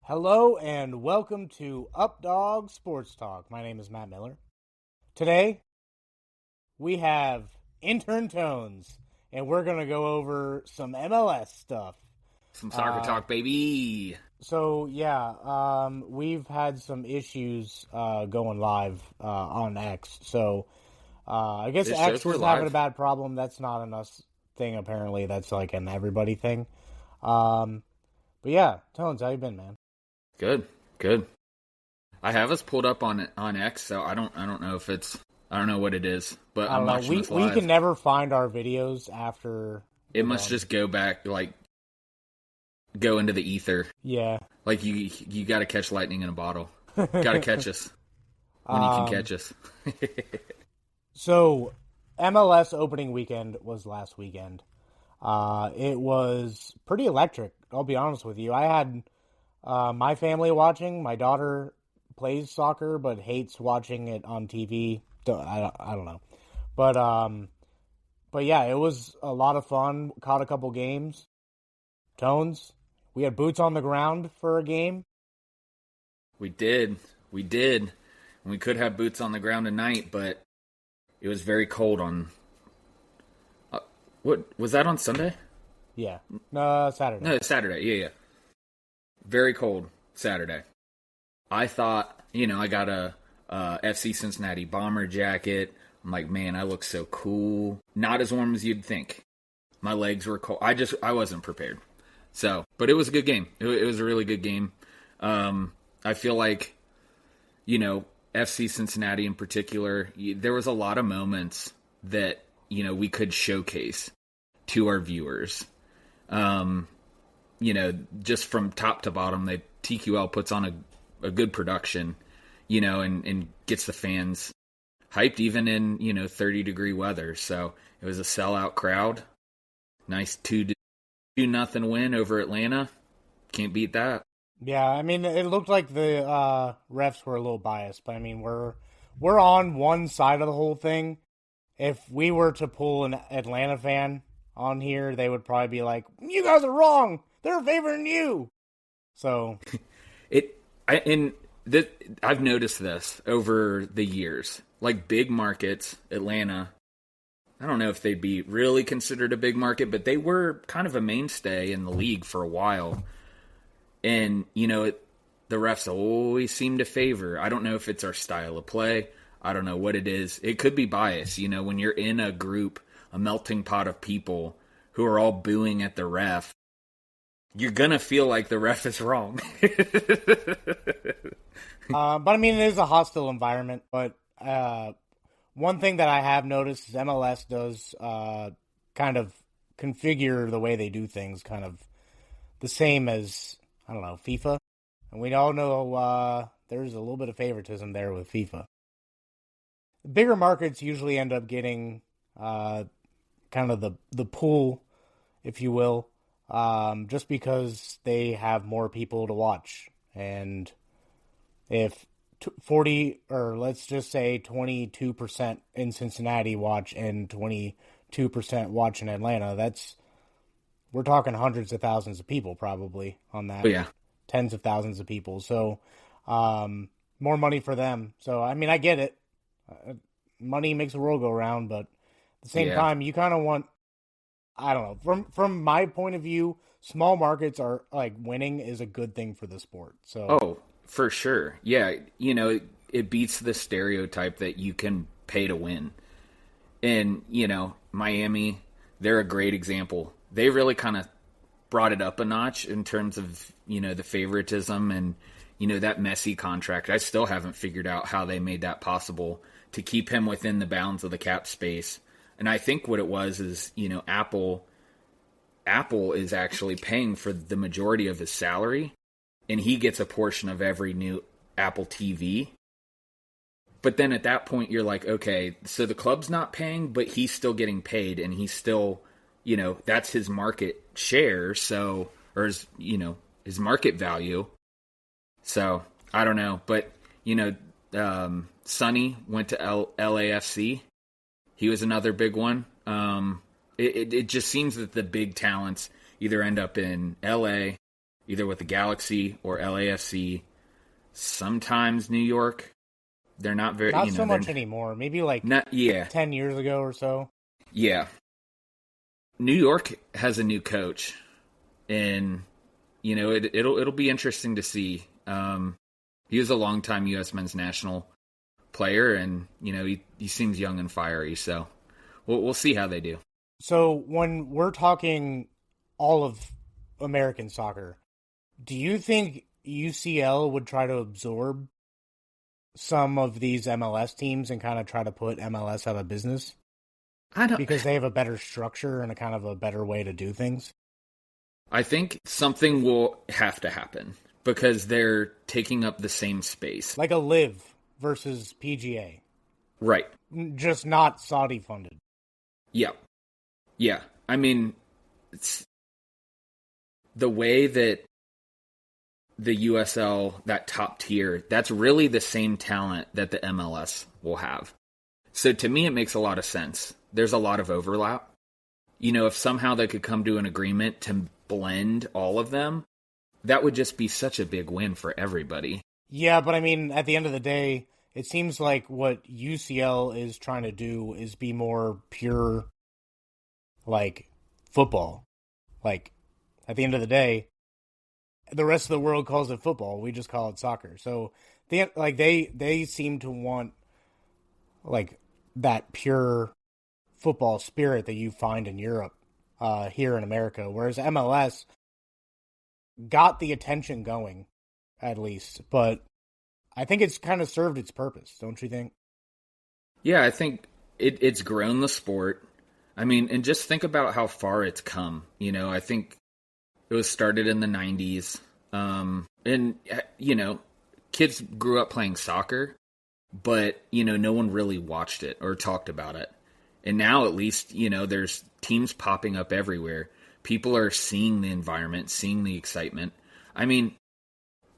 Hello and welcome to Updog Sports Talk. My name is Matt Miller. Today, we have Intern Tones, and we're going to go over some MLS stuff. Some soccer talk, baby. We've had some issues going live on X. So, I guess It X shows we're is having live. a bad problem. That's not an us thing, apparently. That's like an everybody thing. But yeah, Tones, how you been, man? Good. I have us pulled up on X, so I don't know if it's what it is, but I'm watching this live. We can never find our videos after. It must just go back, go into the ether. Yeah. Like you got to catch lightning in a bottle. Got to catch us when you can catch us. So, MLS opening weekend was last weekend. It was pretty electric, I'll be honest with you. I had my family watching. My daughter plays soccer but hates watching it on TV. I don't know. But yeah, it was a lot of fun. Caught a couple games. Tones, we had boots on the ground for a game. We did. And we could have boots on the ground tonight, but it was very cold on... what was that on Sunday? Yeah. Saturday. No, Saturday. Yeah. Very cold Saturday. I thought, I got a FC Cincinnati bomber jacket. I'm like, man, I look so cool. Not as warm as you'd think. My legs were cold. I wasn't prepared. So, but it was a good game. It was a really good game. I feel like, FC Cincinnati in particular, there was a lot of moments that, we could showcase to our viewers. Just from top to bottom, TQL puts on a good production, and gets the fans hyped even in, 30-degree weather. So it was a sellout crowd. Nice 2-0 win over Atlanta. Can't beat that. Yeah, I mean, it looked like the refs were a little biased, but I mean, we're on one side of the whole thing. If we were to pull an Atlanta fan on here, they would probably be like, "You guys are wrong. They're favoring you." So, I've noticed this over the years. Like big markets, Atlanta. I don't know if they'd be really considered a big market, but they were kind of a mainstay in the league for a while. And, the refs always seem to favor. I don't know if it's our style of play. I don't know what it is. It could be bias. When you're in a group, a melting pot of people who are all booing at the ref, you're going to feel like the ref is wrong. But I mean, it is a hostile environment. But one thing that I have noticed is MLS does kind of configure the way they do things kind of the same as, I don't know, FIFA. And we all know there's a little bit of favoritism there with FIFA. Bigger markets usually end up getting kind of the pull, if you will, just because they have more people to watch. And if 40, or let's just say 22% in Cincinnati watch and 22% watch in Atlanta, we're talking hundreds of thousands of people probably on that. Oh, yeah. Tens of thousands of people. So more money for them. So, I mean, I get it. Money makes the world go round, but at the same time, you kind of want, I don't know, from my point of view, small markets are like winning is a good thing for the sport. So, oh, for sure. Yeah. It beats the stereotype that you can pay to win. And, Miami, they're a great example. They really kind of brought it up a notch in terms of, the favoritism and, that Messi contract. I still haven't figured out how they made that possible to keep him within the bounds of the cap space. And I think what it was is, Apple is actually paying for the majority of his salary, and he gets a portion of every new Apple TV. But then at that point, you're like, okay, so the club's not paying, but he's still getting paid, and he's still, that's his market share, so, or his, his market value. So, I don't know, but, Sonny went to LAFC. He was another big one. It just seems that the big talents either end up in LA either with the Galaxy or LAFC, sometimes New York. They're not very... Not so much anymore. Maybe like 10 years ago or so. Yeah. New York has a new coach, and it'll be interesting to see. He was a longtime U.S. men's national player, and he seems young and fiery. So we'll see how they do. So when we're talking all of American soccer, do you think UCL would try to absorb some of these MLS teams and kind of try to put MLS out of business? Because they have a better structure and a kind of a better way to do things? I think something will have to happen because they're taking up the same space. Like a Live versus PGA. Right. Just not Saudi funded. Yeah. Yeah. I mean, it's the way that the USL, that top tier, that's really the same talent that the MLS will have. So to me, it makes a lot of sense. There's a lot of overlap. If somehow they could come to an agreement to blend all of them, that would just be such a big win for everybody. Yeah, but I mean, at the end of the day, it seems like what UCL is trying to do is be more pure, like, football. Like, at the end of the day, the rest of the world calls it football. We just call it soccer. So, they seem to want, like, that pure football spirit that you find in Europe here in America, whereas MLS got the attention going, at least, but I think it's kind of served its purpose, don't you think? Yeah, I think it's grown the sport. I mean, and just think about how far it's come. I think it was started in the 90s, and kids grew up playing soccer, but no one really watched it or talked about it. And now, at least, there's teams popping up everywhere. People are seeing the environment, seeing the excitement. I mean,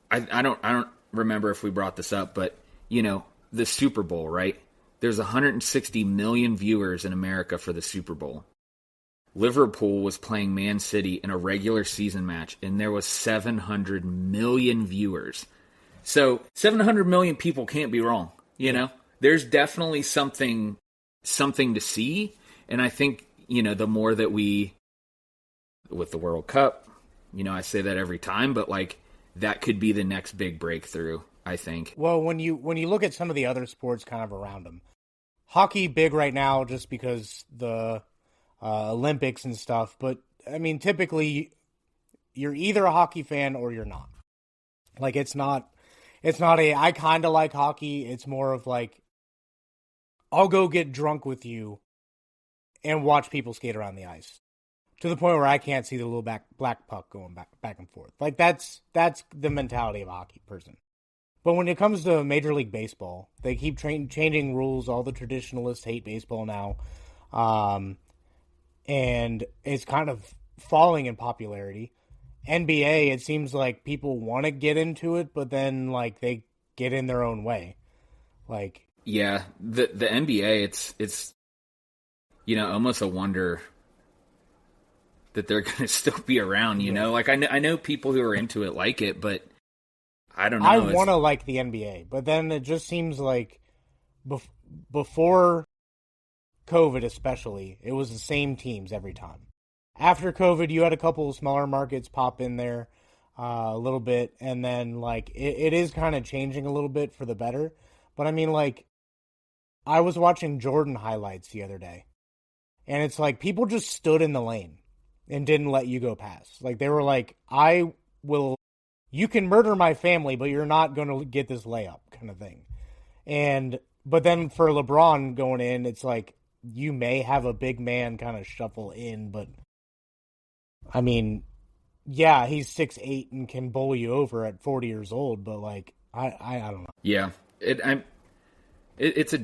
I don't remember if we brought this up, but the Super Bowl, right? There's 160 million viewers in America for the Super Bowl. Liverpool was playing Man City in a regular season match, and there was 700 million viewers. So 700 million people can't be wrong. There's definitely something to see, and I think the more that we, with the World Cup, I say that every time, but like that could be the next big breakthrough, I think. Well, when you look at some of the other sports kind of around them, hockey big right now just because the Olympics and stuff, but I mean typically you're either a hockey fan or you're not. Like it's not I kind of like hockey. It's more of like I'll go get drunk with you and watch people skate around the ice to the point where I can't see the little black puck going back and forth. Like that's the mentality of a hockey person. But when it comes to Major League Baseball, they keep changing rules. All the traditionalists hate baseball now. And it's kind of falling in popularity. NBA, it seems like people want to get into it, but then like they get in their own way. Like, yeah, the NBA, it's almost a wonder that they're going to still be around. Like I know people who are into it like it, but I don't know. I want to like the NBA, but then it just seems like before COVID, especially, it was the same teams every time. After COVID, you had a couple of smaller markets pop in there a little bit, and then like it is kind of changing a little bit for the better. But I mean, like, I was watching Jordan highlights the other day, and it's like people just stood in the lane and didn't let you go past. Like they were like, you can murder my family, but you're not going to get this layup kind of thing. But then for LeBron going in, it's like you may have a big man kind of shuffle in, but I mean, yeah, he's 6'8" and can bowl you over at 40 years old, but like I don't know. Yeah, it's a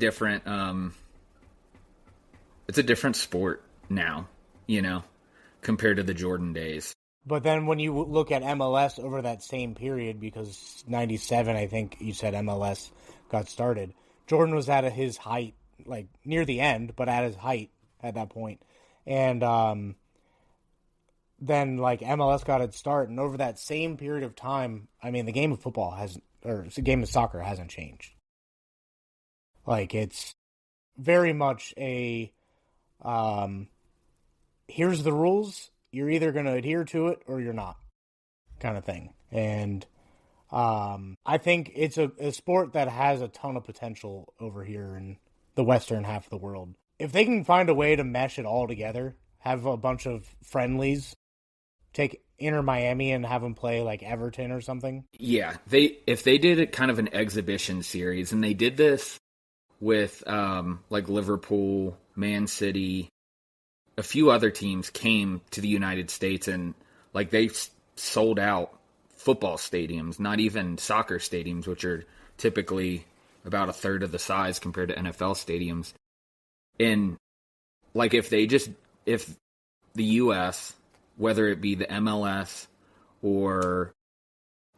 different sport now, compared to the Jordan days. But then when you look at MLS over that same period, because 97, I think you said MLS got started, Jordan was at his height, like near the end, but at his height at that point. And then like MLS got its start, and over that same period of time, I mean, the game of football hasn't, or the game of soccer hasn't changed. Like, it's very much a, here's the rules, you're either going to adhere to it or you're not, kind of thing. And I think it's a sport that has a ton of potential over here in the western half of the world. If they can find a way to mesh it all together, have a bunch of friendlies, take Inter Miami and have them play like Everton or something. Yeah, if they did kind of an exhibition series, and they did this with like Liverpool, Man City, a few other teams came to the United States, and like they sold out football stadiums, not even soccer stadiums, which are typically about a third of the size compared to NFL stadiums. And like if the US, whether it be the MLS or,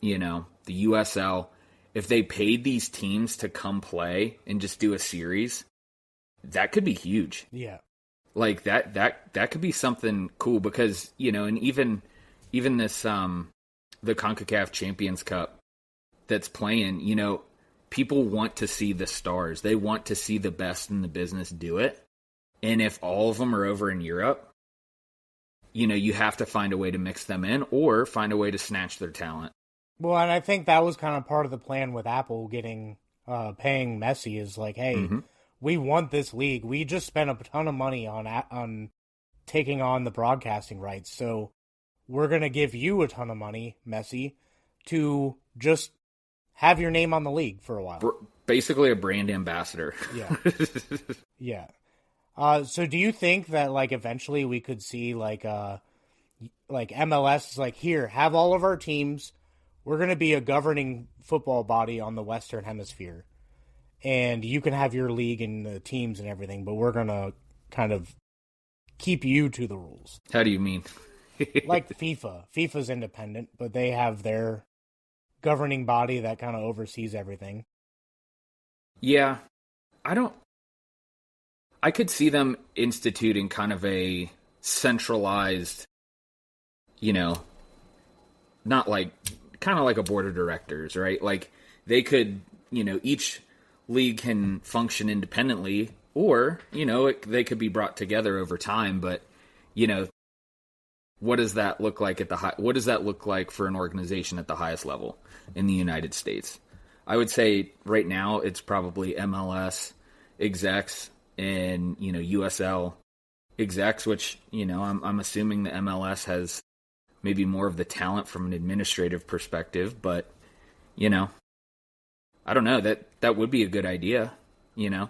you know, the USL, if they paid these teams to come play and just do a series, that could be huge. Yeah. Like that could be something cool, because, you know, and even this the CONCACAF Champions Cup that's playing, you know, people want to see the stars. They want to see the best in the business do it. And if all of them are over in Europe, you know, you have to find a way to mix them in or find a way to snatch their talent. Well, and I think that was kind of part of the plan with Apple getting paying Messi, is like, hey, we want this league. We just spent a ton of money on taking on the broadcasting rights. So we're going to give you a ton of money, Messi, to just have your name on the league for a while. Basically a brand ambassador. Yeah. Yeah. So do you think that like eventually we could see like MLS is like, here, have all of our teams. We're going to be a governing football body on the Western Hemisphere. And you can have your league and the teams and everything, but we're going to kind of keep you to the rules. How do you mean? Like FIFA. FIFA's independent, but they have their governing body that kind of oversees everything. Yeah. I could see them instituting kind of a centralized, you know, not like, kind of like a board of directors, right? Like they could, you know, each league can function independently, or, you know, they could be brought together over time. But, you know, what does that look like what does that look like for an organization at the highest level in the United States? I would say right now it's probably MLS execs and, you know, USL execs, which, you know, I'm assuming the MLS has maybe more of the talent from an administrative perspective, but, you know, I don't know, that would be a good idea, you know.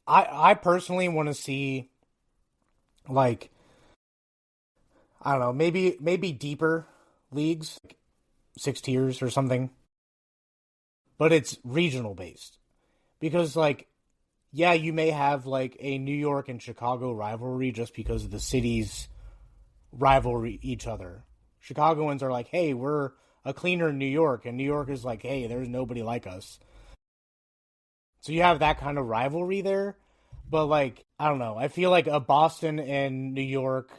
I personally want to see, like, I don't know, maybe deeper leagues, like 6 tiers or something, but it's regional based. Because, like, yeah, you may have, like, a New York and Chicago rivalry just because the cities rival each other. Chicagoans are like, hey, we're a cleaner New York, and New York is like, hey, there's nobody like us. So you have that kind of rivalry there, but like, I don't know, I feel like a Boston and New York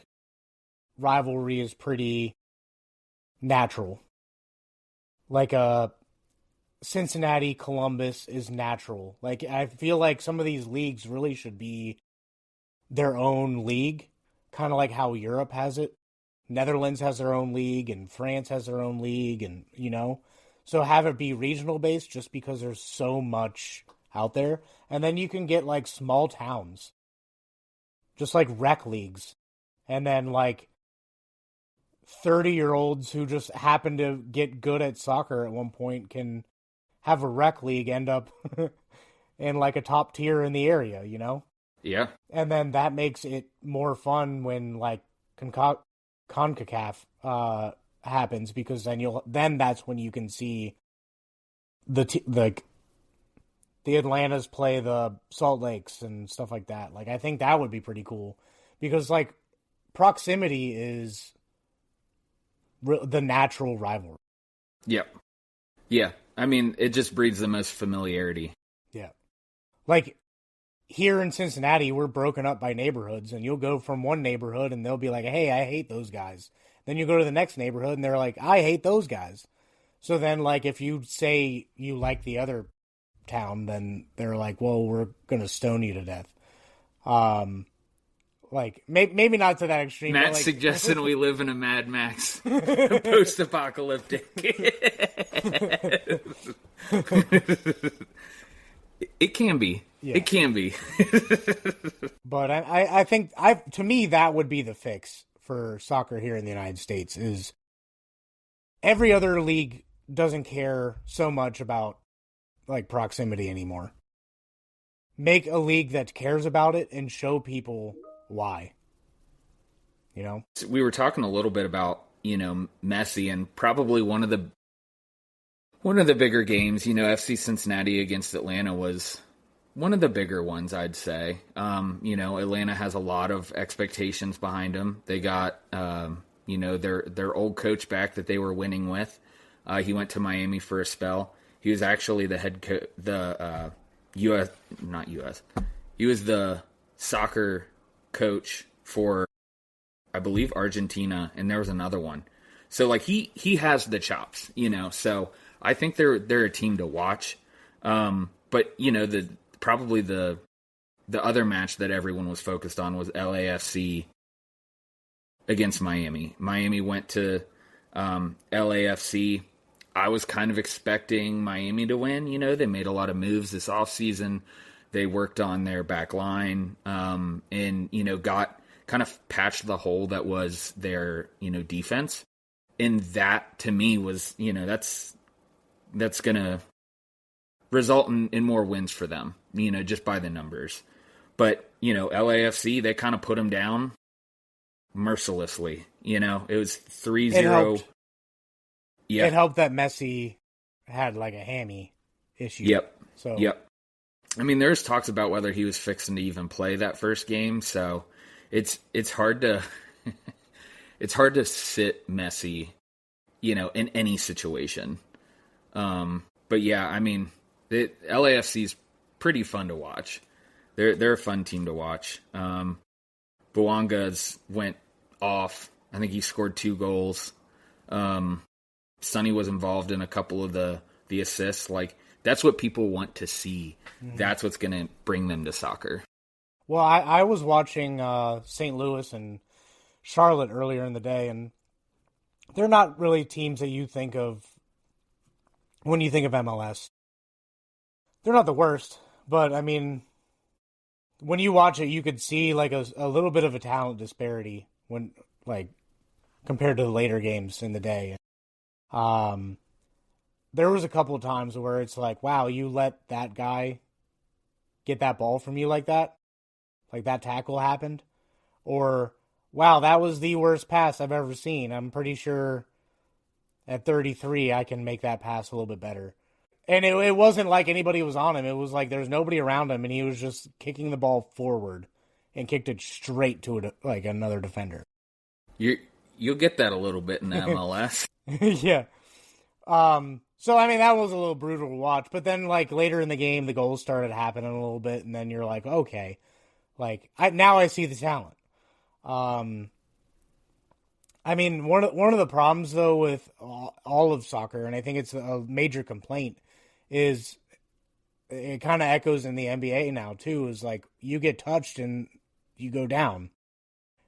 rivalry is pretty natural. Like a Cincinnati Columbus is natural. Like, I feel like some of these leagues really should be their own league, kind of like how Europe has it. Netherlands has their own league, and France has their own league, and, you know, so have it be regional based just because there's so much out there. And then you can get like small towns, just like rec leagues, and then like 30-year-olds who just happen to get good at soccer at one point can have a rec league end up in like a top tier in the area, you know? Yeah. And then that makes it more fun when like CONCACAF happens, because then that's when you can see the Atlantas play the Salt Lakes and stuff like that. Like, I think that would be pretty cool, because like proximity is the natural rivalry. Yep. Yeah. I mean, it just breeds the most familiarity. Yeah. Like, here in Cincinnati, we're broken up by neighborhoods, and you'll go from one neighborhood and they'll be like, hey, I hate those guys. Then you go to the next neighborhood and they're like, I hate those guys. So then, like, if you say you like the other town, then they're like, well, we're going to stone you to death. Like, maybe not to that extreme. Matt like, suggested we live in a Mad Max post-apocalyptic. It can be. Yeah. It can be. But I think to me that would be the fix for soccer here in the United States is every other league doesn't care so much about like proximity anymore. Make a league that cares about it and show people why. You know? We were talking a little bit about, Messi, and probably one of the bigger games, FC Cincinnati against Atlanta was one of the bigger ones, I'd say. Atlanta has a lot of expectations behind them. They got, their old coach back that they were winning with. He went to Miami for a spell. He was actually the head coach, he was the soccer coach for, I believe, Argentina, and there was another one. So, like, he has the chops, so I think they're a team to watch. But, probably the other match that everyone was focused on was LAFC against Miami. Miami went to LAFC. I was kind of expecting Miami to win. They made a lot of moves this offseason. They worked on their back line and, got kind of patched the hole that was their, defense. And that, to me, was, that's going to result in more wins for them, just by the numbers. But, LAFC, they kind of put them down mercilessly. It was 3-0. Yeah. It helped that Messi had like a hammy issue. Yep. I mean, there's talks about whether he was fixing to even play that first game, so it's hard to it's hard to sit Messi, in any situation. But yeah, I mean, LAFC is pretty fun to watch. They're a fun team to watch. Bouanga's went off. I think he scored 2 goals. Sonny was involved in a couple of the assists. Like, that's what people want to see. Mm-hmm. That's what's going to bring them to soccer. Well, I was watching St. Louis and Charlotte earlier in the day, and they're not really teams that you think of when you think of MLS. They're not the worst, but, I mean, when you watch it, you could see, like, a little bit of a talent disparity when, like, compared to the later games in the day. There was a couple of times where it's like, wow, you let that guy get that ball from you like that? Like that tackle happened? Or, wow, that was the worst pass I've ever seen. I'm pretty sure at 33 I can make that pass a little bit better. And it wasn't like anybody was on him. It was like there's nobody around him, and he was just kicking the ball forward and kicked it straight to like another defender. You'll get that a little bit in the MLS. Yeah. So, I mean, that was a little brutal to watch. But then, like, later in the game, the goals started happening a little bit, and then you're like, okay. Like, now I see the talent. I mean, one of the problems, though, with all of soccer, and I think it's a major complaint, is it kind of echoes in the NBA now, too, is like, you get touched and you go down.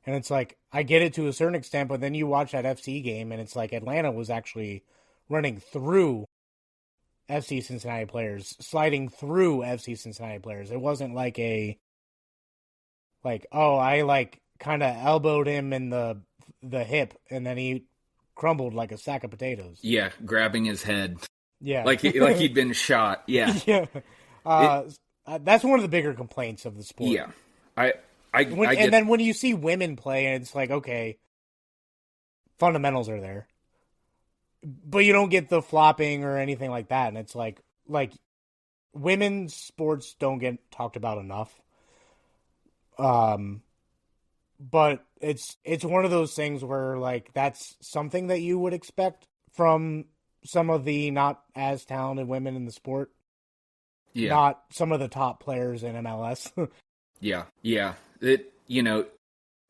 And it's like, I get it to a certain extent, but then you watch that FC game, and it's like Atlanta was actually running through FC Cincinnati players, sliding through FC Cincinnati players. It wasn't like I kind of elbowed him in the hip, and then he crumbled like a sack of potatoes. Yeah, grabbing his head. Yeah. Like he'd been shot. Yeah. Yeah. That's one of the bigger complaints of the sport. Yeah. And then when you see women play, and it's like, okay, fundamentals are there, but you don't get the flopping or anything like that. And it's like women's sports don't get talked about enough. But it's one of those things where, like, that's something that you would expect from some of the not as talented women in the sport. not some of the top players in MLS. Yeah.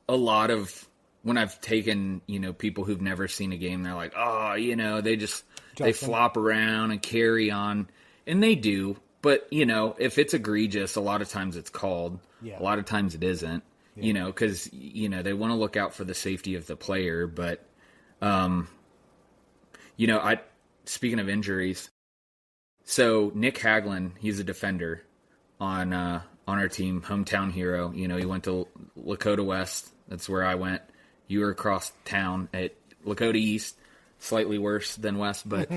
A lot of when I've taken, people who've never seen a game, they're like, oh, they flop around and carry on. And they do. But, if it's egregious, a lot of times it's called. Yeah. A lot of times it isn't, because, they want to look out for the safety of the player. But, speaking of injuries, so Nick Haglund, he's a defender on our team, hometown hero. He went to Lakota West. That's where I went. You were across town at Lakota East, slightly worse than West, but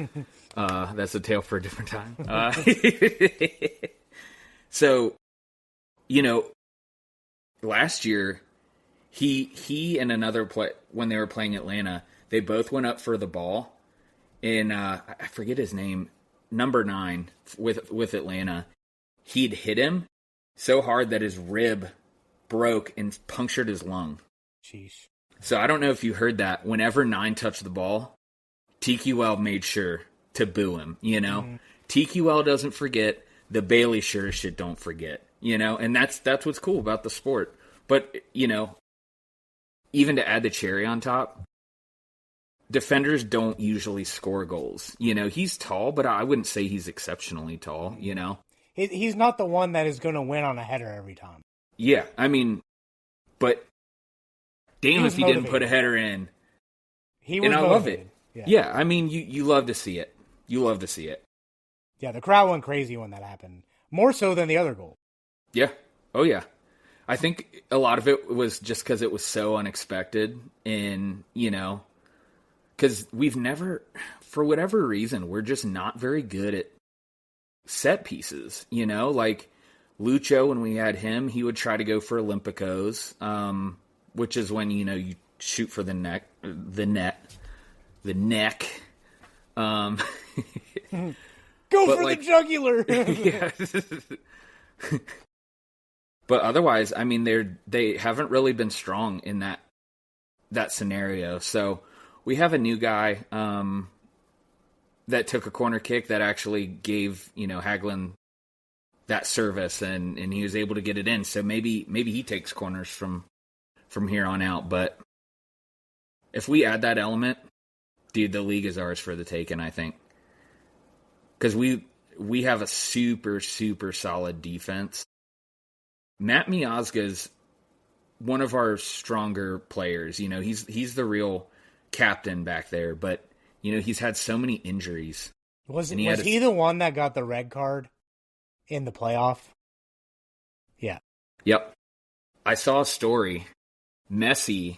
that's a tale for a different time. So, last year, he and another play when they were playing Atlanta, they both went up for the ball, and I forget his name, number 9 with Atlanta. He'd hit him so hard that his rib broke and punctured his lung. Jeez. So I don't know if you heard that. Whenever 9 touched the ball, TQL made sure to boo him, TQL doesn't forget. The Bailey sure as shit don't forget, and that's what's cool about the sport. But, even to add the cherry on top, defenders don't usually score goals. He's tall, but I wouldn't say he's exceptionally tall, He's not the one that is going to win on a header every time. Yeah, but damn if he didn't put a header in. He was motivated. Love it. Yeah, you love to see it. You love to see it. Yeah, the crowd went crazy when that happened. More so than the other goal. Yeah. Oh, yeah. I think a lot of it was just because it was so unexpected. And, because we've never, for whatever reason, we're just not very good at set pieces. Like Lucho, when we had him, he would try to go for Olympicos, which is when, you shoot for the net. Go for the jugular. Yeah. But otherwise, they haven't really been strong in that scenario. So we have a new guy that took a corner kick that actually gave Haglund that service, and he was able to get it in. So maybe he takes corners from here on out. But if we add that element, dude, the league is ours for the taking, I think. Because we have a super, super solid defense. Matt Miazga's one of our stronger players. He's the real captain back there, but he's had so many injuries. Was he the one that got the red card in the playoff? Yeah. Yep. I saw a story. Messi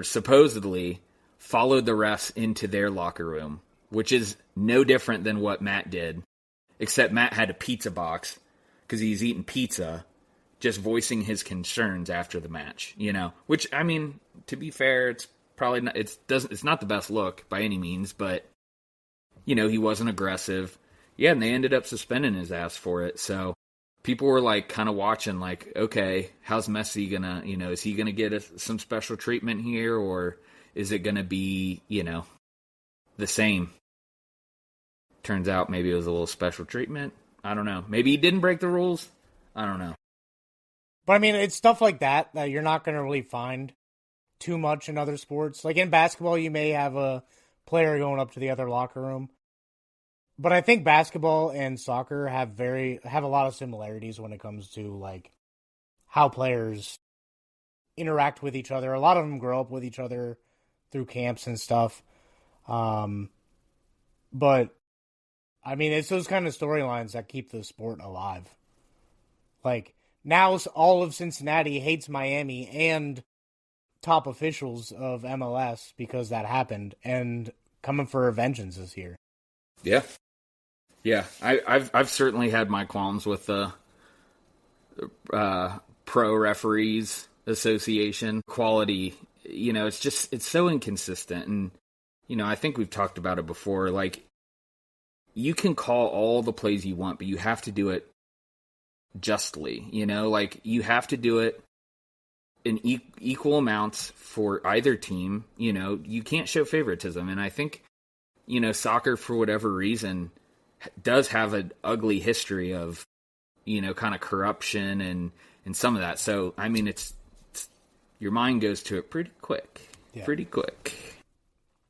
supposedly followed the refs into their locker room, which is no different than what Matt did, except Matt had a pizza box because he's eating pizza, just voicing his concerns after the match, which, to be fair, it's probably not, it's not the best look by any means, but, he wasn't aggressive. Yeah, and they ended up suspending his ass for it. So people were like kind of watching like, okay, how's Messi gonna, is he gonna get some special treatment here, or is it gonna be, the same? Turns out maybe it was a little special treatment. I don't know. Maybe he didn't break the rules. I don't know. But it's stuff like that you're not going to really find too much in other sports. Like in basketball, you may have a player going up to the other locker room. But I think basketball and soccer have a lot of similarities when it comes to like how players interact with each other. A lot of them grow up with each other through camps and stuff. But it's those kind of storylines that keep the sport alive. Like, now all of Cincinnati hates Miami and top officials of MLS because that happened, and coming for vengeance is here. Yeah. Yeah. I've certainly had my qualms with the Pro Referees Association quality. It's so inconsistent. And, I think we've talked about it before. Like, you can call all the plays you want, but you have to do it justly. Like, you have to do it in equal amounts for either team. You can't show favoritism. And I think, soccer, for whatever reason, does have an ugly history of, kind of corruption and some of that. So, I mean, it's your mind goes to it pretty quick. Yeah. Pretty quick.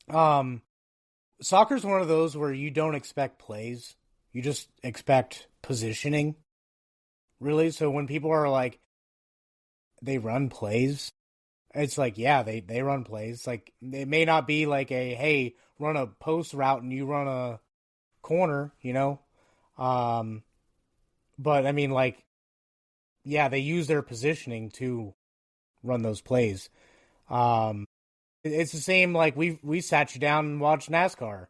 Soccer's one of those where you don't expect plays. You just expect positioning. Really? So when people are like, they run plays, it's like, yeah, they run plays. Like, it may not be like hey, run a post route and you run a corner, But, I mean, like, yeah, they use their positioning to run those plays. It's the same, like, we sat you down and watched NASCAR.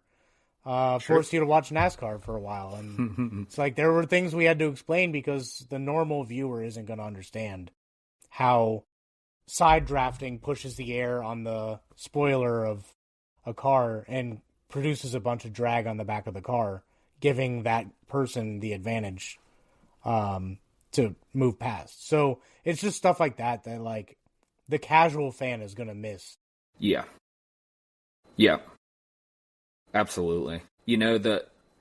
Forced you to watch NASCAR for a while. And it's like there were things we had to explain because the normal viewer isn't going to understand how side drafting pushes the air on the spoiler of a car and produces a bunch of drag on the back of the car, giving that person the advantage to move past. So it's just stuff like that like the casual fan is going to miss. Yeah. Absolutely.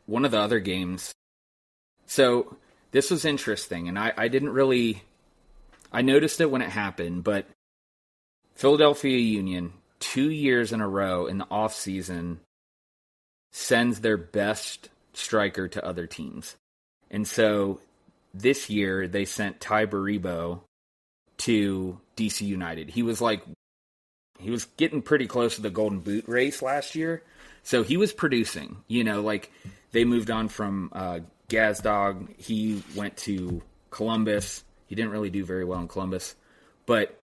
One of the other games. So this was interesting, and I didn't really. I noticed it when it happened, but Philadelphia Union 2 years in a row in the off season sends their best striker to other teams, and so this year they sent Ty Baribo to DC United. He was getting pretty close to the Golden Boot race last year. So he was producing, like they moved on from Gazdag. He went to Columbus. He didn't really do very well in Columbus. But,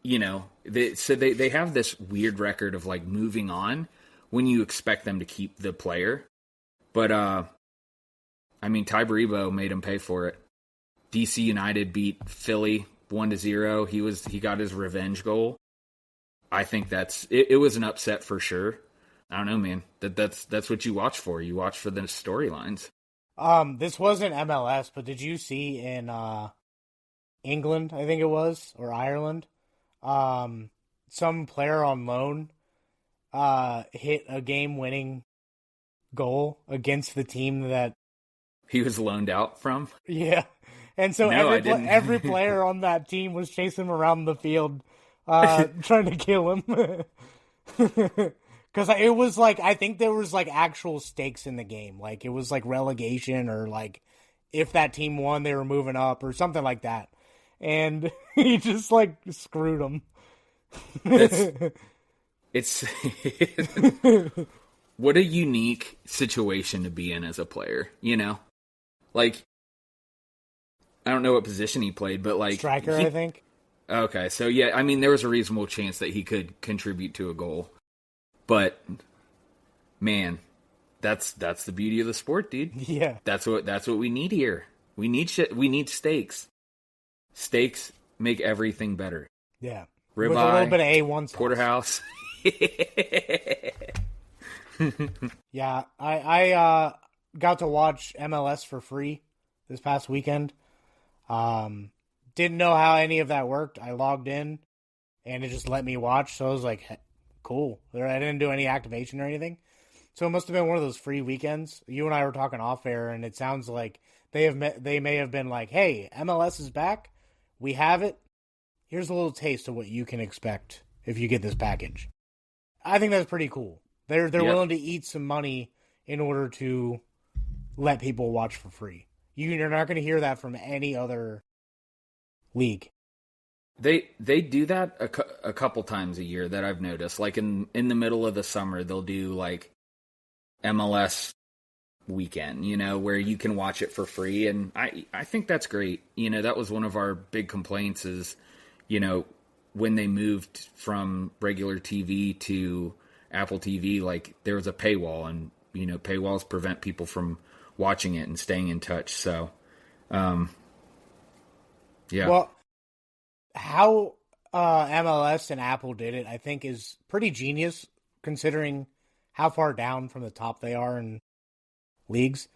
they have this weird record of like moving on when you expect them to keep the player. But, Ty Baribo made him pay for it. DC United beat Philly 1-0. He got his revenge goal. I think it was an upset for sure. I don't know, man. That's what you watch for. You watch for the storylines. This wasn't MLS, but did you see in England, I think it was, or Ireland, some player on loan hit a game-winning goal against the team that he was loaned out from? Yeah. And so every player on that team was chasing him around the field, trying to kill him. Because it was like, I think there was like actual stakes in the game. Like it was like relegation or like if that team won, they were moving up or something like that. And he just like screwed them. It's what a unique situation to be in as a player, Like, I don't know what position he played, but like striker, I think. Okay, so yeah, there was a reasonable chance that he could contribute to a goal. But man, that's the beauty of the sport, dude. Yeah. That's what we need here. We need shit. We need stakes. Stakes make everything better. Yeah. Ribeye, with a little bit of A1 sauce. Porterhouse. Yeah, I got to watch MLS for free this past weekend. Didn't know how any of that worked. I logged in and it just let me watch. So I was like, cool. I didn't do any activation or anything. So it must have been one of those free weekends. You and I were talking off air, and it sounds like they may have been like, hey, MLS is back. We have it. Here's a little taste of what you can expect if you get this package. I think that's pretty cool. They're willing to eat some money in order to let people watch for free. You're not going to hear that from any other league. They do that a couple times a year that I've noticed. Like in the middle of the summer, they'll do like MLS weekend, where you can watch it for free. And I think that's great. That was one of our big complaints is, when they moved from regular TV to Apple TV, like there was a paywall and, paywalls prevent people from watching it and staying in touch. So, yeah. Well, how MLS and Apple did it, I think, is pretty genius considering how far down from the top they are in leagues.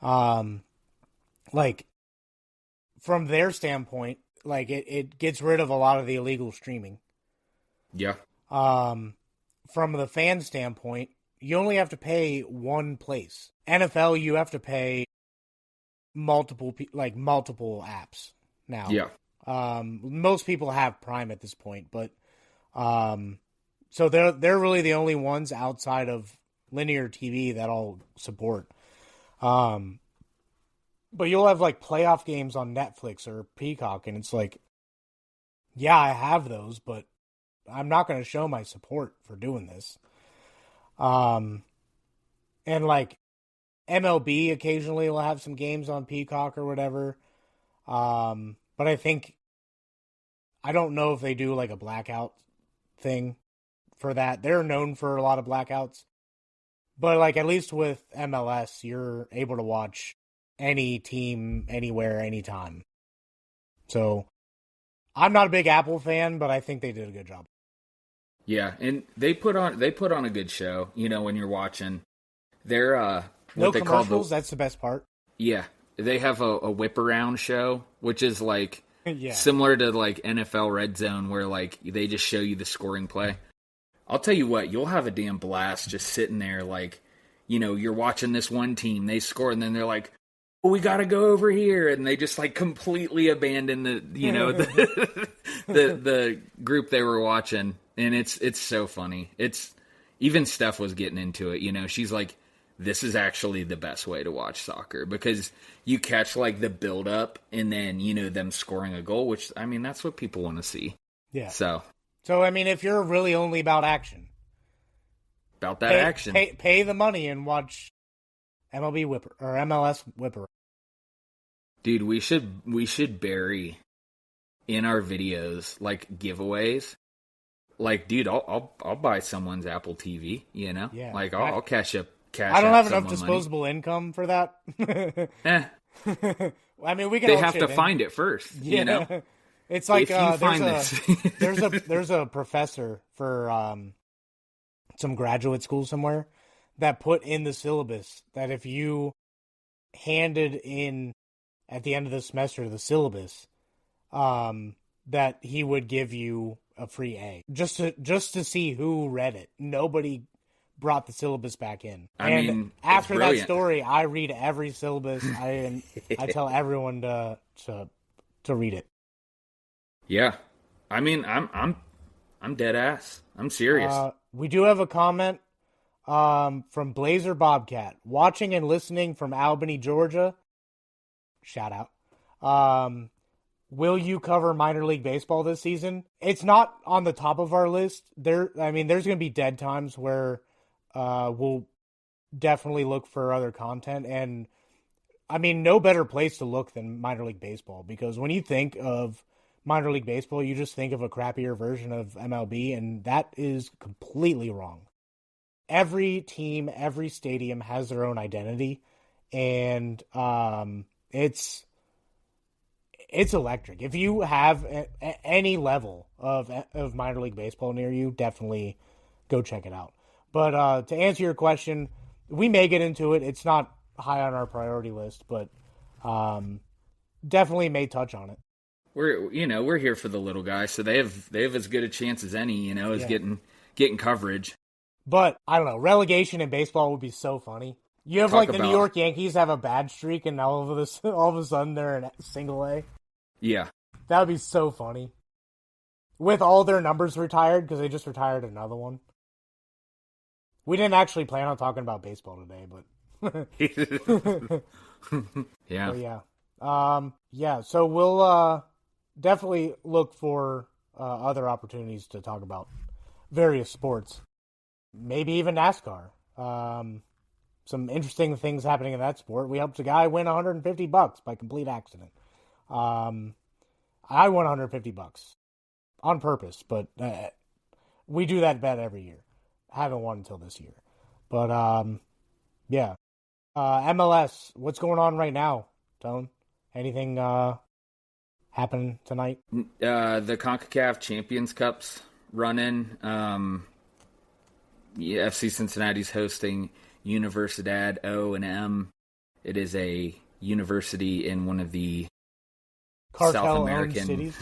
Like, from their standpoint, like, it gets rid of a lot of the illegal streaming. Yeah. From the fan standpoint, you only have to pay one place. NFL, you have to pay multiple apps now. Yeah. Most people have Prime at this point, but so they're really the only ones outside of linear TV that I'll support. But you'll have like playoff games on Netflix or Peacock, and it's like, yeah, I have those, but I'm not going to show my support for doing this. And like MLB occasionally will have some games on Peacock or whatever. But I don't know if they do like a blackout thing for that. They're known for a lot of blackouts. But like at least with MLS, you're able to watch any team, anywhere, anytime. So I'm not a big Apple fan, but I think they did a good job. Yeah, and they put on a good show, when you're watching. They're what no they commercials, that's the best part. Yeah. They have a whip around show, which is like yeah. similar to like NFL Red Zone, where like they just show you the scoring play. I'll tell you what, you'll have a damn blast just sitting there like, you're watching this one team, they score, and then they're like, oh, we got to go over here, and they just like completely abandon the the group they were watching, and it's so funny. It's even Steph was getting into it. She's like, this is actually the best way to watch soccer because you catch like the build up and then them scoring a goal, which I mean that's what people want to see. Yeah. So I mean, if you're really only about action, action, pay the money and watch MLB Whipper or MLS Whipper. Dude, we should bury in our videos like giveaways. Like, dude, I'll buy someone's Apple TV. Yeah. Like I'll cash up. I don't have enough disposable income for that. I mean, we can. They have to find it first. It's like there's there's a professor for some graduate school somewhere that put in the syllabus that if you handed in at the end of the semester the syllabus, that he would give you a free A just to see who read it. Nobody brought the syllabus back in. I mean, after that story, I read every syllabus. I tell everyone to read it. Yeah, I mean, I'm dead ass. I'm serious. We do have a comment from Blazer Bobcat, watching and listening from Albany, Georgia. Shout out. Will you cover minor league baseball this season? It's not on the top of our list. There's going to be dead times where we'll definitely look for other content. And, I mean, no better place to look than minor league baseball, because when you think of minor league baseball, you just think of a crappier version of MLB, and that is completely wrong. Every team, every stadium has their own identity, and it's electric. If you have any level of minor league baseball near you, definitely go check it out. But to answer your question, we may get into it. It's not high on our priority list, but definitely may touch on it. We're here for the little guys, so they have as good a chance as any, as getting coverage. But I don't know, relegation in baseball would be so funny. You have the New York Yankees have a bad streak, and all of a sudden they're in single A. Yeah, that would be so funny. With all their numbers retired, because they just retired another one. We didn't actually plan on talking about baseball today, but yeah. But yeah. So we'll definitely look for other opportunities to talk about various sports, maybe even NASCAR. Some interesting things happening in that sport. We helped a guy win $150 by complete accident. I won $150 on purpose, but we do that bet every year. Haven't won until this year. But yeah. MLS, what's going on right now, Tone? Anything happen tonight? The CONCACAF Champions Cup's running. FC Cincinnati's hosting Universidad O&M. It is a university in one of the South American cities.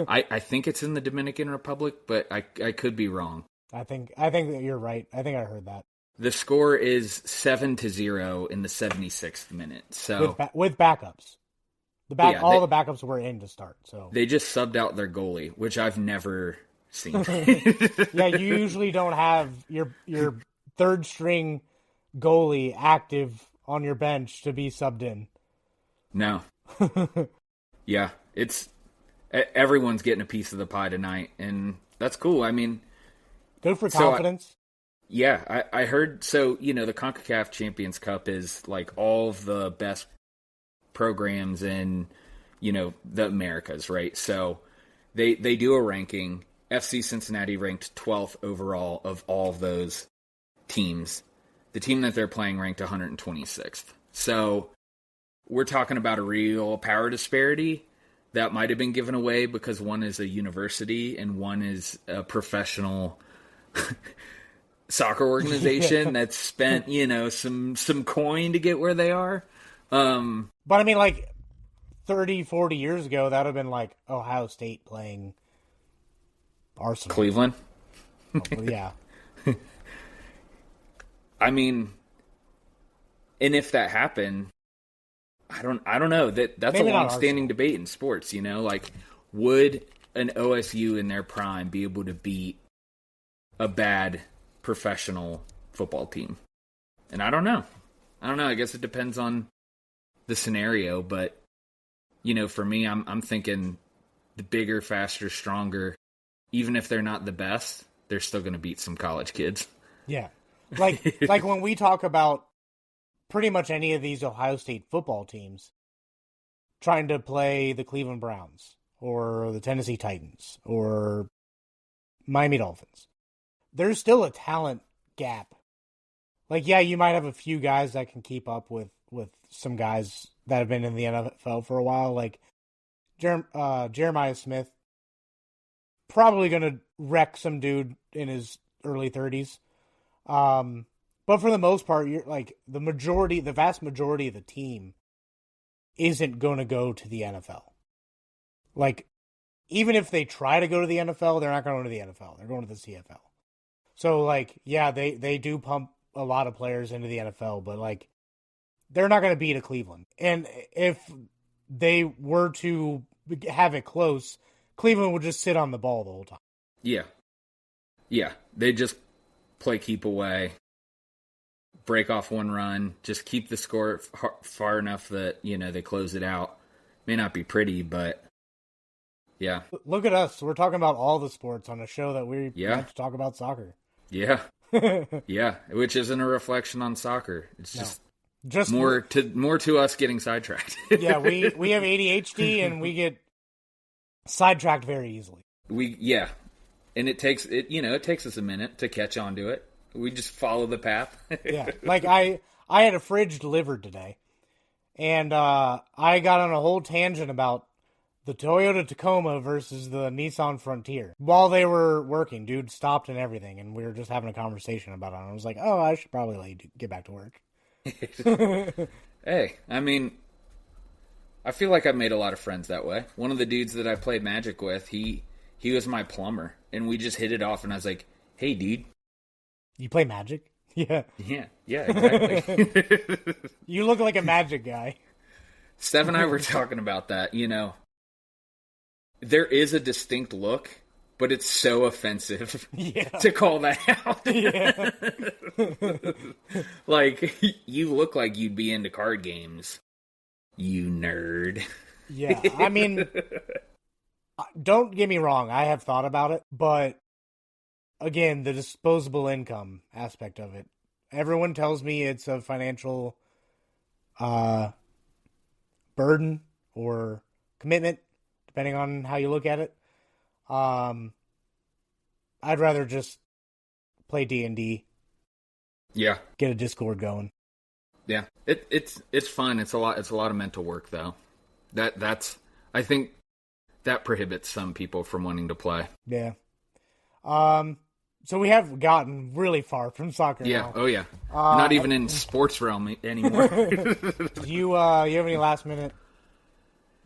I think it's in the Dominican Republic, but I could be wrong. I think that you're right. I think I heard that. The score is 7-0 in the 76th minute. So with backups. The backups were in to start. So they just subbed out their goalie, which I've never seen. Yeah, you usually don't have your third string goalie active on your bench to be subbed in. No. Yeah, everyone's getting a piece of the pie tonight, and that's cool. I mean, good for confidence. I heard. So, the CONCACAF Champions Cup is like all of the best programs in, the Americas, right? So they do a ranking. FC Cincinnati ranked 12th overall of all of those teams. The team that they're playing ranked 126th. So we're talking about a real power disparity that might have been given away because one is a university and one is a professional soccer organization that's spent, some coin to get where they are. But I mean, like 30, 40 years ago, that would have been like Ohio State playing Arsenal. Cleveland? Yeah. I mean, and if that happened, I don't know. That's maybe a long-standing debate in sports, like would an OSU in their prime be able to beat a bad professional football team? And I don't know. I guess it depends on the scenario, but for me, I'm thinking the bigger, faster, stronger, even if they're not the best, they're still going to beat some college kids. Yeah. Like when we talk about pretty much any of these Ohio State football teams trying to play the Cleveland Browns or the Tennessee Titans or Miami Dolphins, there's still a talent gap. Like, yeah, you might have a few guys that can keep up with some guys that have been in the NFL for a while, like Jeremiah Smith, probably going to wreck some dude in his early 30s. But for the most part, you're like the vast majority of the team isn't going to go to the NFL. Like, even if they try to go to the NFL, they're not going to the NFL. They're going to the CFL. So, like, yeah, they do pump a lot of players into the NFL, but like, they're not going to beat a Cleveland. And if they were to have it close, Cleveland would just sit on the ball the whole time. Yeah. Yeah. They just play keep away, break off one run, just keep the score far enough that, they close it out. May not be pretty, but yeah. Look at us. We're talking about all the sports on a show that we have to talk about soccer. Yeah. Yeah. Which isn't a reflection on soccer. It's just more to us getting sidetracked. Yeah. We have ADHD and we get sidetracked very easily. And it takes us a minute to catch on to it. We just follow the path. Yeah. Like I had a fridge delivered today, and I got on a whole tangent about the Toyota Tacoma versus the Nissan Frontier. While they were working, dude stopped and everything, and we were just having a conversation about it. And I was like, oh, I should probably get back to work. Hey, I mean, I feel like I've made a lot of friends that way. One of the dudes that I played Magic with, he was my plumber, and we just hit it off, and I was like, hey, dude. You play Magic? Yeah. Yeah, exactly. You look like a Magic guy. Steph and I were talking about that, There is a distinct look, but it's so offensive to call that out. Yeah. Like, you look like you'd be into card games, you nerd. Yeah, I mean, don't get me wrong, I have thought about it, but again, the disposable income aspect of it. Everyone tells me it's a financial burden or commitment, depending on how you look at it. I'd rather just play D&D. Yeah. Get a Discord going. Yeah. It's fun. It's a lot of mental work though. I think that prohibits some people from wanting to play. Yeah. So we have gotten really far from soccer now. Oh yeah. We're not even in sports realm anymore. Do you have any last minute?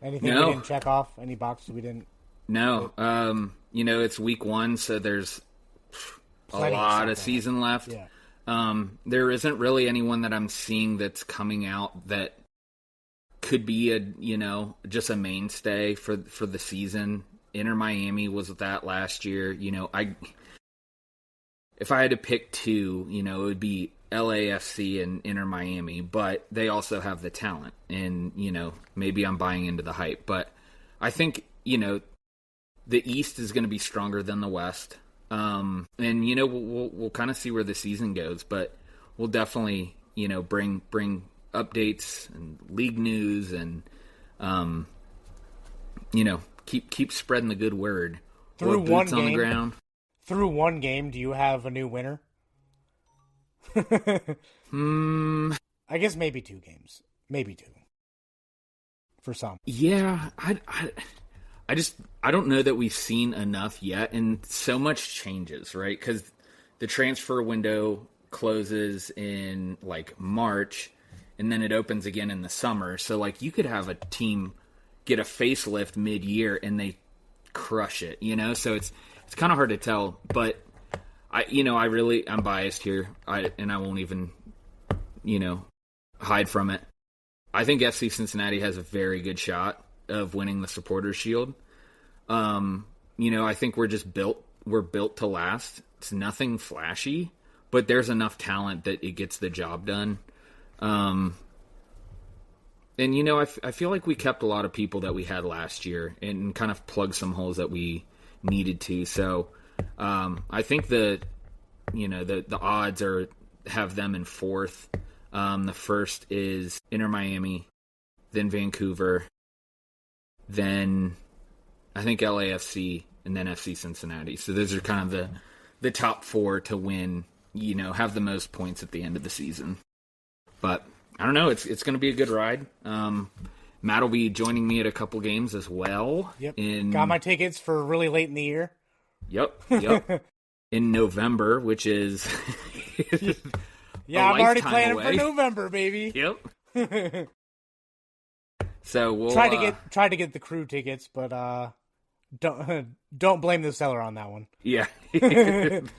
Anything we didn't check off? Any boxes we didn't? No. It's week 1, so there's a lot of season left. Yeah. There isn't really anyone that I'm seeing that's coming out that could be just a mainstay for the season. Inter Miami was that last year. If I had to pick two, it would be LAFC and Inter Miami, but they also have the talent, and maybe I'm buying into the hype, but I think the East is going to be stronger than the West, and we'll kind of see where the season goes, but we'll definitely bring updates and league news and keep spreading the good word. Through boots on the ground. Through one game, do you have a new winner? I guess maybe 2 games. Maybe 2. For some. Yeah, I don't know that we've seen enough yet, and so much changes, right? Because the transfer window closes in March, and then it opens again in the summer. So you could have a team get a facelift mid-year and they crush it, So it's kind of hard to tell, but I'm biased here, and I won't even, hide from it. I think FC Cincinnati has a very good shot of winning the Supporters' Shield. I think we're built to last. It's nothing flashy, but there's enough talent that it gets the job done. And I feel like we kept a lot of people that we had last year and kind of plugged some holes that we needed to. So I think the odds have them in 4th. The first is Inter Miami, then Vancouver, then I think LAFC, and then FC Cincinnati. So those are kind of the top 4 to win, have the most points at the end of the season. But I don't know. It's going to be a good ride. Matt will be joining me at a couple games as well. Yep. Got my tickets for really late in the year. Yep. In November, which is yeah, I'm already planning for November, baby. Yep. So we'll try to get the crew tickets, but don't blame the seller on that one. Yeah. If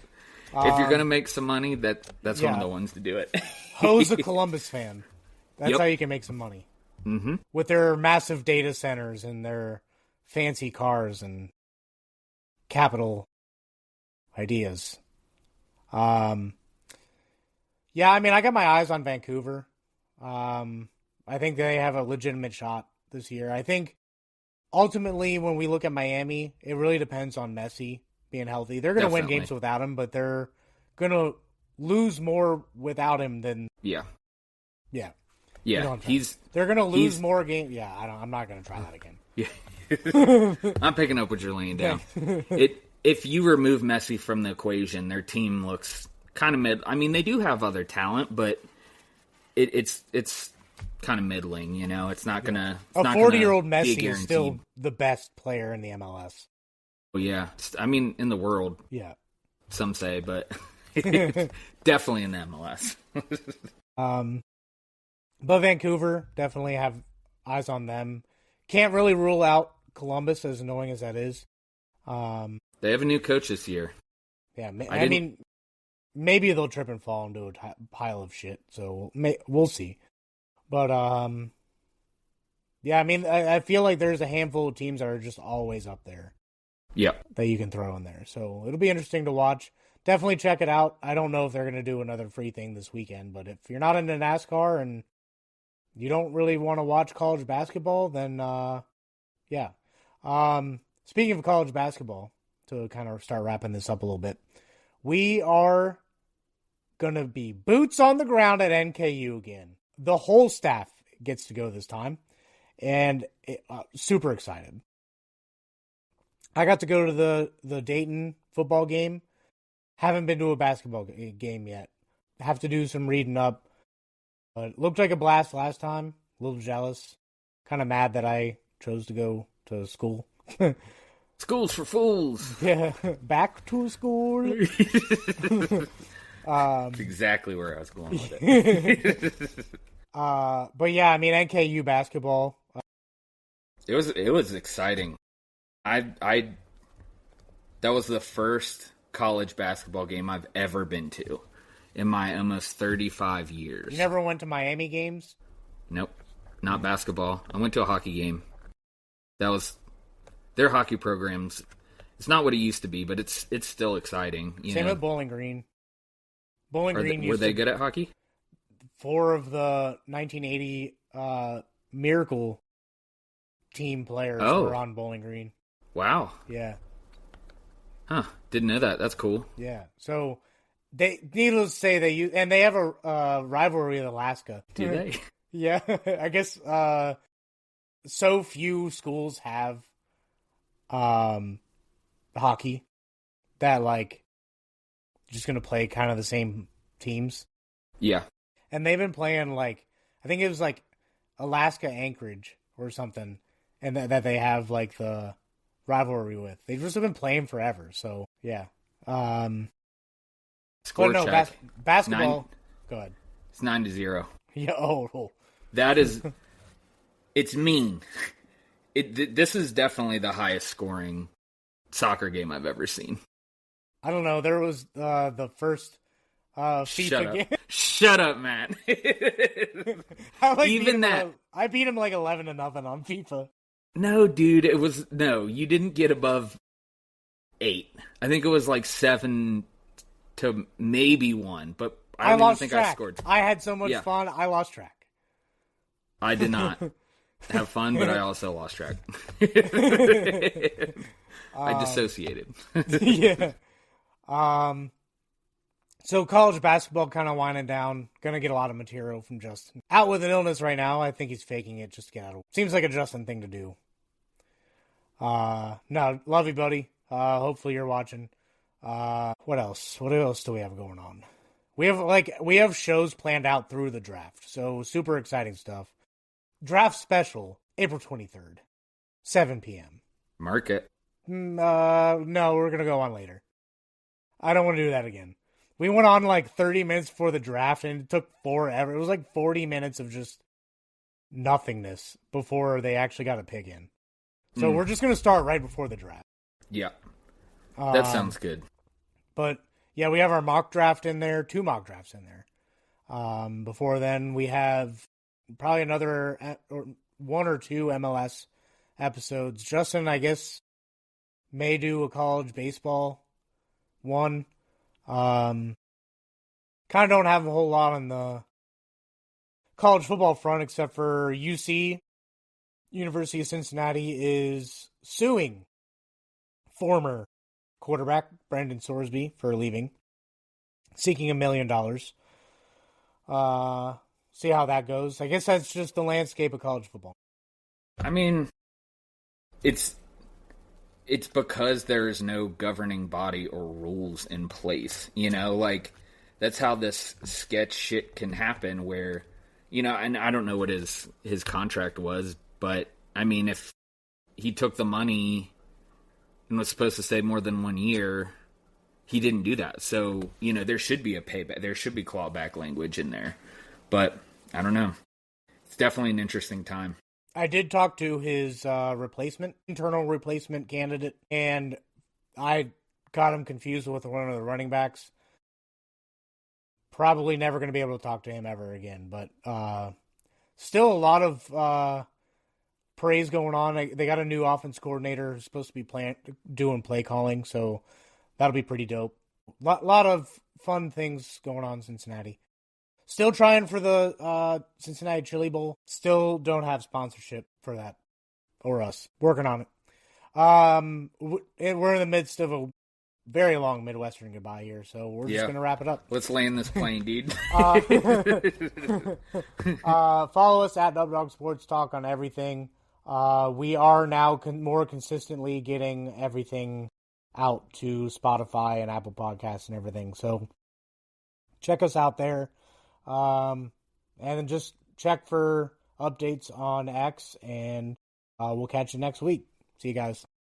you're gonna make some money, that's one of the ones to do it. Hose a Columbus fan. That's how you can make some money. Mm-hmm. With their massive data centers and their fancy cars and capital ideas. Yeah, I mean, I got my eyes on Vancouver. I think they have a legitimate shot this year. I think ultimately when we look at Miami, it really depends on Messi being healthy. They're going to win games without him, but they're going to lose more without him than... Yeah. Yeah. Yeah. They're going to lose more games. Yeah, I'm not going to try that again. Yeah. I'm picking up what you're laying down. If you remove Messi from the equation, their team looks kind of mid. I mean, they do have other talent, but it's kind of middling. It's not gonna. A 40-year-old Messi is still the best player in the MLS. Oh yeah, I mean in the world. Yeah, some say, but definitely in the MLS. But Vancouver, definitely have eyes on them. Can't really rule out Columbus, as annoying as that is. They have a new coach this year. Yeah, I mean, maybe they'll trip and fall into a pile of shit. So we'll see. But yeah, I mean, I feel like there's a handful of teams that are just always up there. Yep. That you can throw in there. So it'll be interesting to watch. Definitely check it out. I don't know if they're going to do another free thing this weekend, but if you're not into NASCAR and you don't really want to watch college basketball, then yeah. Speaking of college basketball, to kind of start wrapping this up a little bit, we are going to be boots on the ground at NKU again. The whole staff gets to go this time, and super excited. I got to go to the Dayton football game. Haven't been to a basketball game yet. Have to do some reading up. But it looked like a blast last time. A little jealous. Kind of mad that I chose to go to school. School's for fools. Yeah, back to school. That's exactly where I was going with it. But yeah, I mean NKU basketball. It was exciting. That was the first college basketball game I've ever been to in my almost 35 years. You never went to Miami games? Nope. Not basketball. I went to a hockey game. That was their hockey programs. It's not what it used to be, but it's still exciting. Same with Bowling Green. Were they good at hockey? 4 of the 1980 Miracle team players were on Bowling Green. Wow. Yeah. Huh. Didn't know that. That's cool. Yeah. So, needless to say, they have a rivalry with Alaska. Do they? Yeah. I guess so few schools have hockey that, like, just going to play kind of the same teams. Yeah. And they've been playing, like, I think it was, like, Alaska Anchorage or something, and that they have, like, the rivalry with. They've just been playing forever, so, yeah. Score check. Basketball. Go ahead. It's 9-0. Yeah, oh. That is, it's mean. This is definitely the highest scoring soccer game I've ever seen. I don't know. There was the first FIFA game. Shut up, Matt. I beat him like 11-0 on FIFA. No, dude, you didn't get above 8. I think it was like 7 to maybe 1, but I don't even think track. I scored. I had so much fun, I lost track. I did not have fun, but I also lost track. I dissociated. Yeah. So college basketball kind of winding down. Gonna get a lot of material from Justin. Out with an illness right now. I think he's faking it just to get out of. Seems like a Justin thing to do. No, love you, buddy. Hopefully you're watching. What else? What else do we have going on? We have shows planned out through the draft. So super exciting stuff. Draft special, April 23rd, 7 p.m. Mark it. No, we're going to go on later. I don't want to do that again. We went on like 30 minutes before the draft, and it took forever. It was like 40 minutes of just nothingness before they actually got a pick in. So we're just going to start right before the draft. Yeah. That sounds good. But, yeah, we have our mock draft in there, 2 mock drafts in there. Before then, we have probably another 1 or 2 MLS episodes. Justin, I guess, may do a college baseball one. Kind of don't have a whole lot on the college football front except for UC. University of Cincinnati is suing former quarterback Brendan Sorsby for leaving, seeking $1 million. See how that goes. I guess that's just the landscape of college football. I mean, it's because there is no governing body or rules in place. You know, like, that's how this sketch shit can happen where, you know, and I don't know what his contract was, but, I mean, if he took the money and was supposed to stay more than 1 year, he didn't do that. So, you know, there should be a payback. There should be clawback language in there. But, I don't know. It's definitely an interesting time. I did talk to his internal replacement candidate, and I got him confused with one of the running backs. Probably never going to be able to talk to him ever again, but still a lot of praise going on. They got a new offense coordinator who's supposed to be doing play calling, so that'll be pretty dope. Lot of fun things going on in Cincinnati. Still trying for the Cincinnati Chili Bowl. Still don't have sponsorship for that. Or us. Working on it. We're in the midst of a very long Midwestern goodbye here, so we're just going to wrap it up. Let's land this plane, dude. Follow us at Dub Sports Talk on everything. We are now more consistently getting everything out to Spotify and Apple Podcasts and everything. So check us out there. And then just check for updates on X, and we'll catch you next week. See you guys.